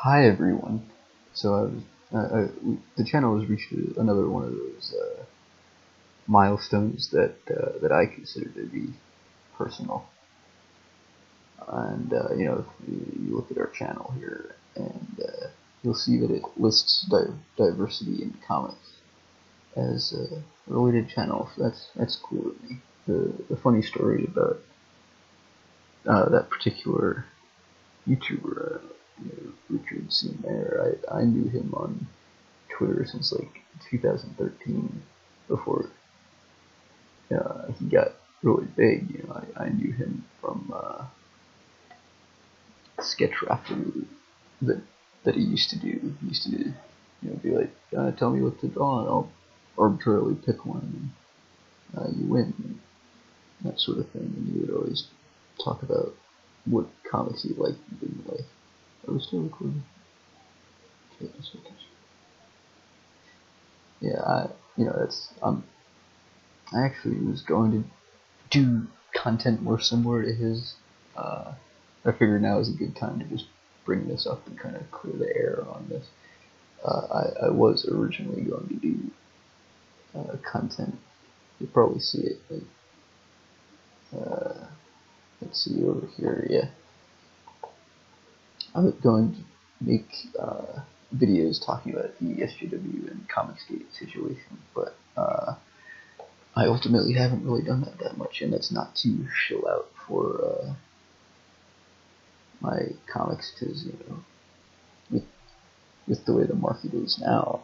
Hi everyone. The channel has reached another one of those milestones that I consider to be personal. And if you look at our channel here, and you'll see that it lists diversity in comics as a related channel. So that's cool to me. The funny story about that particular YouTuber, Richard C. Mayer, I knew him on Twitter since like 2013, before he got really big. I knew him from sketch rafting that he used to do. He used to be like, tell me what to draw, and I'll arbitrarily pick one, and you win, and that sort of thing. And he would always talk about what comics he liked and didn't like. Are we still recording? Okay, let's focus. Yeah, I actually was going to do content more similar to his. I figured now is a good time to just bring this up and kind of clear the air on this. I was originally going to do content. You'll probably see it. Let's see over here. Yeah, I was going to make videos talking about the SJW and Comicsgate situation, but I ultimately haven't really done that much, and that's not to shill out for my comics, because with the way the market is now,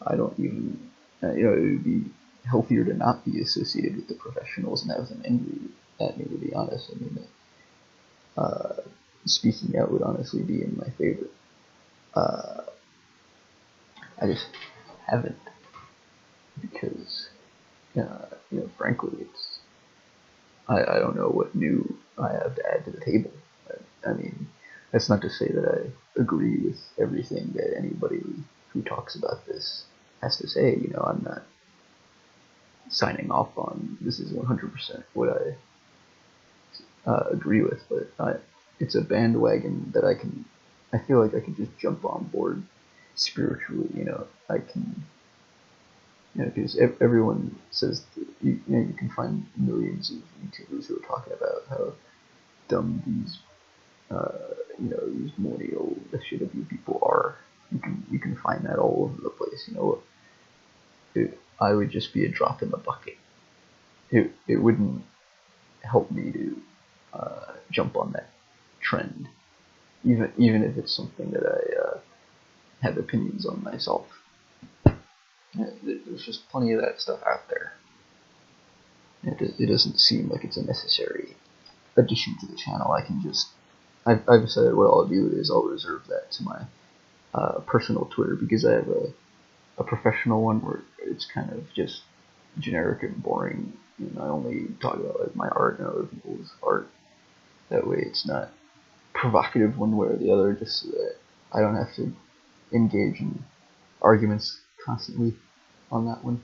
I don't even it would be healthier to not be associated with the professionals and have them angry at me, to be honest. I mean, speaking out would honestly be in my favor. I just haven't, because frankly, I don't know what new I have to add to the table. I mean, that's not to say that I agree with everything that anybody who talks about this has to say. I'm not signing off on this is 100% what I agree with, but it's a bandwagon that I feel like I can just jump on board spiritually. I can, because everyone says that, you can find millions of YouTubers who are talking about how dumb these these millennial SJW people are. You can find that all over the place. I would just be a drop in the bucket. It wouldn't help me to jump on that trend, even if it's something that I have opinions on myself. There's just plenty of that stuff out there. It doesn't seem like it's a necessary addition to the channel. I've decided what I'll do is I'll reserve that to my personal Twitter, because I have a professional one where it's kind of just generic and boring, and I only talk about like my art and other people's art. That way it's not provocative one way or the other, just so that I don't have to engage in arguments constantly on that one.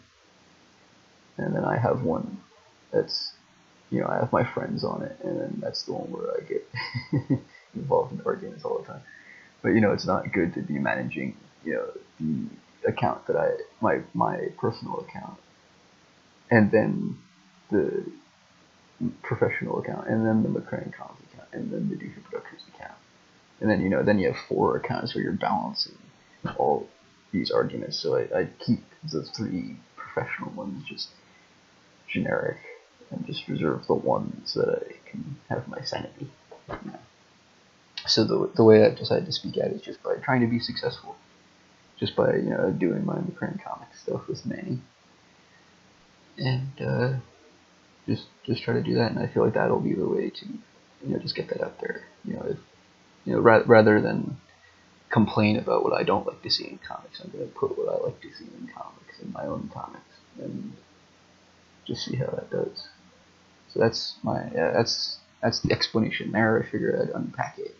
And then I have one that's, I have my friends on it, and then that's the one where I get involved in arguments all the time. But it's not good to be managing the account that my personal account, and then the professional account, and then the McCrane Comics account, and then the Doofy Productions account, and then then you have 4 accounts where you're balancing all these arguments. So I keep the 3 professional ones just generic, and just reserve the one so that I can have my sanity. So the way I've decided to speak out is just by trying to be successful, just by doing my McCrane Comics stuff with Manny, and just try to do that. And I feel like that'll be the way to just get that out there. Rather than complain about what I don't like to see in comics, I'm going to put what I like to see in comics in my own comics, and just see how that does. So that's the explanation there. I figured I'd unpack it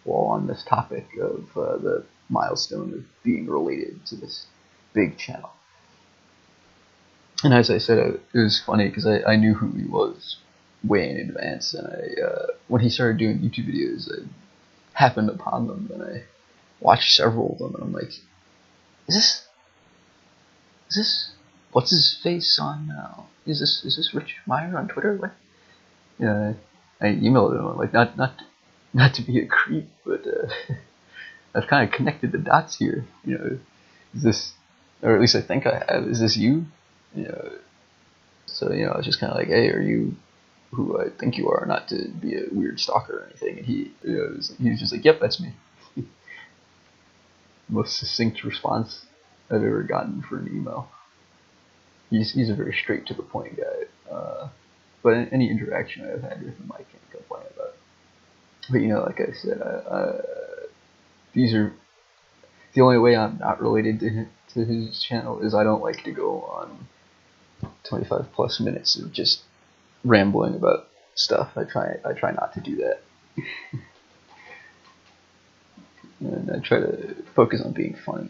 while on this topic of the milestone of being related to this big channel. And as I said, it was funny because I knew who he was way in advance, and when he started doing YouTube videos, I happened upon them, and watched several of them, and I'm like, is this what's his face on now? Is this Rich Meyer on Twitter? What? Yeah, I emailed him. I'm like, not to be a creep, but I've kind of connected the dots here. You know, is this, or at least I think I have. Is this you? You know, so you know, I was just kind of like, hey, are you who I think you are? Not to be a weird stalker or anything. And he, you know, he was just like, yep, that's me. Most succinct response I've ever gotten for an email. He's a very straight to the point guy. But any interaction I've had with him, I can't complain about. But you know, like I said, these are the only way I'm not related to his channel is I don't like to go on 25 plus minutes of just rambling about stuff. I try not to do that. And I try to focus on being funny.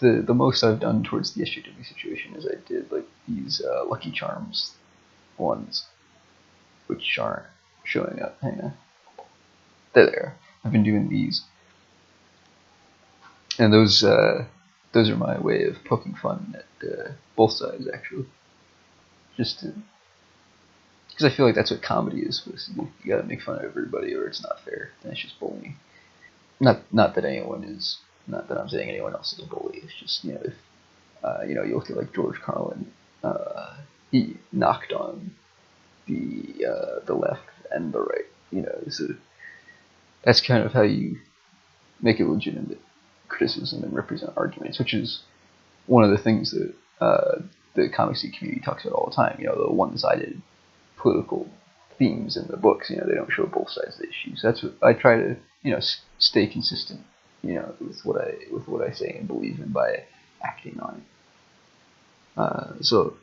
The most I've done towards the SJW situation is I did like these Lucky Charms ones, which aren't showing up. Hang on. They're there. I've been doing these. And those are my way of poking fun at both sides, actually. Just to, because I feel like that's what comedy is supposed to do. You gotta make fun of everybody, or it's not fair. And it's just bullying. Not that anyone is. Not that I'm saying anyone else is a bully. It's just, you know, if you know, you look at like George Carlin, he knocked on the left and the right. You know, so that's kind of how you make a legitimate criticism and represent arguments, which is one of the things that the Comicsgate community talks about all the time. You know, the one-sided political themes in the books. You know, they don't show both sides of the issues. That's what I try to, you know, stay consistent. You know, with what I say and believe in by acting on it. So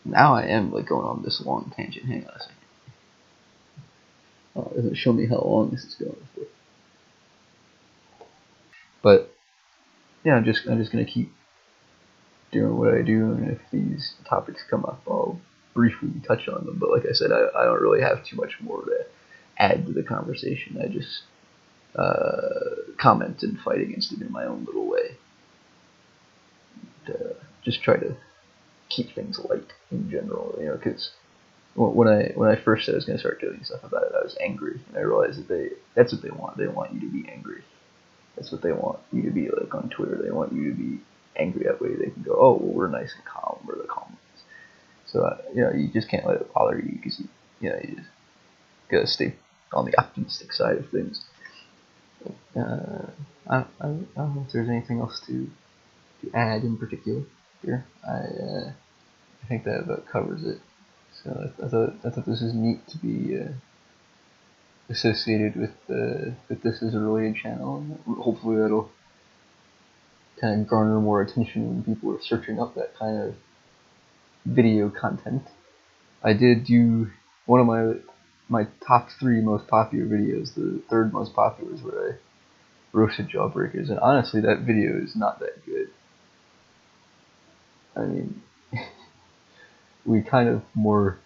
now I am like going on this long tangent. Hang on a second. It doesn't show me how long this is going for. But yeah, I'm just gonna keep doing what I do, and if these topics come up, I'll briefly touch on them. But like I said, I don't really have too much more to add to the conversation. I just comment and fight against it in my own little way. And, just try to keep things light in general, you know, because when I first said I was going to start doing stuff about it, I was angry, and I realized that that's what they want. They want you to be angry. That's what they want you to be like on Twitter. They want you to be angry. That way they can go, oh, well, we're nice and calm. We're the calm ones. So you know, you just can't let it bother you, because you know, you just gotta stay on the optimistic side of things. I don't know if there's anything else to add in particular here. I think that about covers it. So I thought this was neat to be associated with that this is a related channel. Hopefully that'll kind of garner more attention when people are searching up that kind of video content. I did do one of my top 3 most popular videos. The third most popular is where I roasted Jawbreakers, and honestly that video is not that good. I mean, we kind of more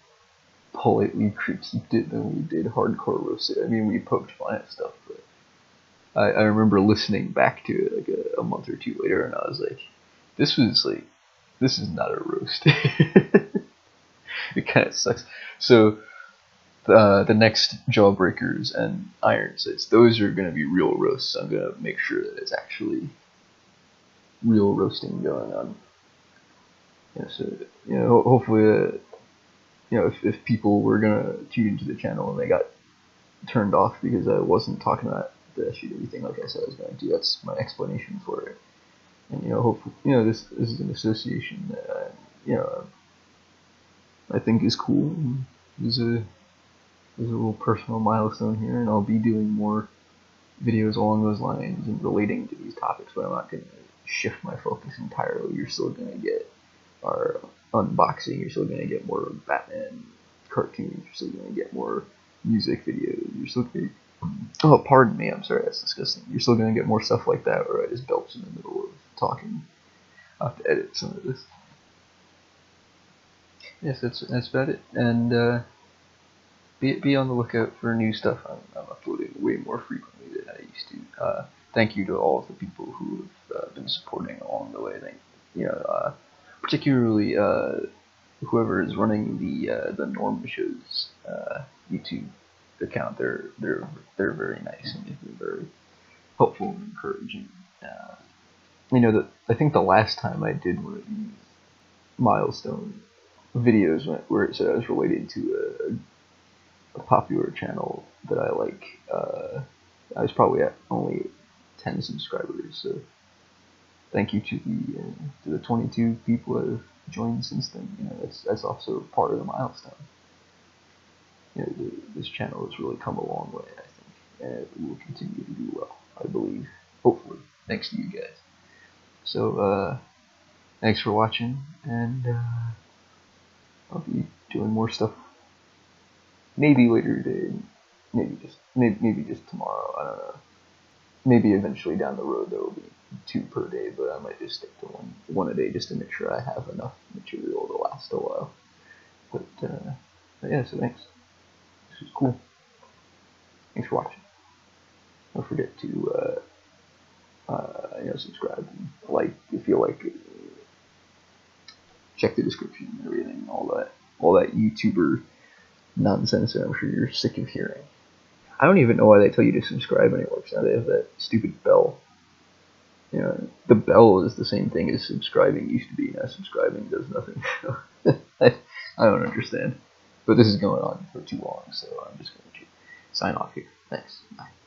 politely critiqued it than we did hardcore roasted. I mean, we poked fun at stuff, but I remember listening back to it like a month or 2 later, and I was like, this is not a roast. It kind of sucks. So the next Jawbreakers and Ironsides, those are going to be real roasts. I'm going to make sure that it's actually real roasting going on. Yeah, so you know, hopefully, you know, if people were gonna tune into the channel and they got turned off because I wasn't talking about the SJW thing like I said I was going to do, that's my explanation for it. And you know, hopefully, you know, this is an association that you know, I think is cool. There's a little personal milestone here, and I'll be doing more videos along those lines and relating to these topics, but I'm not going to shift my focus entirely. You're still going to get our unboxing, you're still going to get more Batman cartoons, you're still going to get more music videos, you're still going to, oh, pardon me, I'm sorry, that's disgusting. You're still going to get more stuff like that where I just belch in the middle of talking. I'll have to edit some of this. Yes, that's about it, and be on the lookout for new stuff. I'm uploading way more frequently than I used to. thank you to all of the people who have been supporting along the way. Particularly whoever is running the Norm Shows YouTube account. They're very nice and they've been very helpful and encouraging. I think the last time I did one of these Milestone videos where it said I was related to a popular channel that I like, I was probably at only 10 subscribers. So thank you to the 22 people that have joined since then. That's also part of the milestone. This channel has really come a long way, I think, and it will continue to do well, I believe, hopefully, thanks to you guys. So, thanks for watching, and I'll be doing more stuff maybe later today, maybe just tomorrow, I don't know. Maybe eventually down the road there will be 2 per day, but I might just stick to one a day just to make sure I have enough material to last a while. But yeah, so thanks. This was cool. Thanks for watching. Don't forget to subscribe and like if you like it. Check the description and everything, all that YouTuber nonsense that I'm sure you're sick of hearing. I don't even know why they tell you to subscribe anymore, because now they have that stupid bell. The bell is the same thing as subscribing used to be. Now subscribing does nothing. I don't understand. But this is going on for too long, so I'm just going to sign off here. Thanks. Bye.